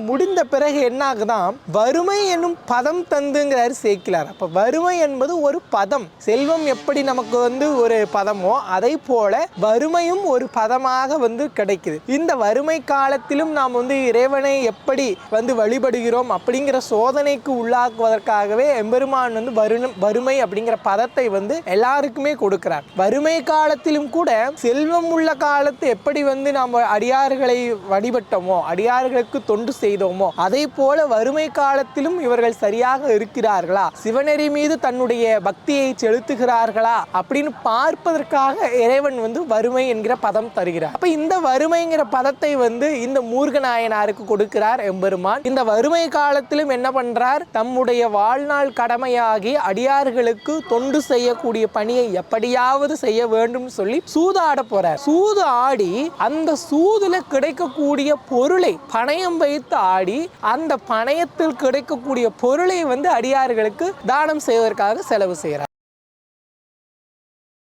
முடிந்த பிறகு என்ன ஆகுதான், வறுமை என்னும் பதம் தந்துங்கிறாரு சேக்கிலார். அப்ப வறுமை என்பது ஒரு பதம். செல்வம் எப்படி நமக்கு ஒரு பதமோ அதை போல வறுமையும் ஒரு பதமாக கிடைக்குது. இந்த வறுமை காலத்திலும் நாம் இறைவனை எப்படி வழிபடுகிறோம் அப்படிங்கிற சோதனைக்கு உள்ளாக்குவதற்காகவே எம்பெருமான் வறுமை அப்படிங்கிற பதத்தை எல்லாருக்குமே கொடுக்கிறார். வறுமை காலத்திலும் கூட செல்வம் உள்ள காலத்து எப்படி நாம் அடியார்களை வழிபட்டோமோ, அடியார்களுக்கு தொண்டு செய்தோமோ, அதை போல வறுமை காலத்திலும் இவர்கள் சரியாக இருக்கிறார்களா, சிவநெறி மீது தன்னுடைய பக்தியை செலுத்துகிறார்களா அப்படின்னு பார்ப்பதற்காக இறைவன் வறுமை என்கிற பதம் தருகிறார். அப்ப இந்த வறுமைங்கிற பதத்தை இந்த மூர்கநாயனாருக்கு கொடுக்கிறார் எம்பெருமான். இந்த வறுமை காலத்திலும் என்ன பண்றார், தம்முடைய வாழ்நாள் கடமையாகி அடியார்களுக்கு தொண்டு செய்யக்கூடிய பணியை எப்படியாவது செய்ய வேண்டும் சொல்லி சூதாட போறார். சூது ஆடி அந்த சூதுல கிடைக்கக்கூடிய பொருளை பணயம் வைத்து ஆடி அந்த பணயத்தில் கிடைக்கக்கூடிய பொருளை அடியார்களுக்கு தானம் செய்வதற்காக செலவு செய்கிறார்.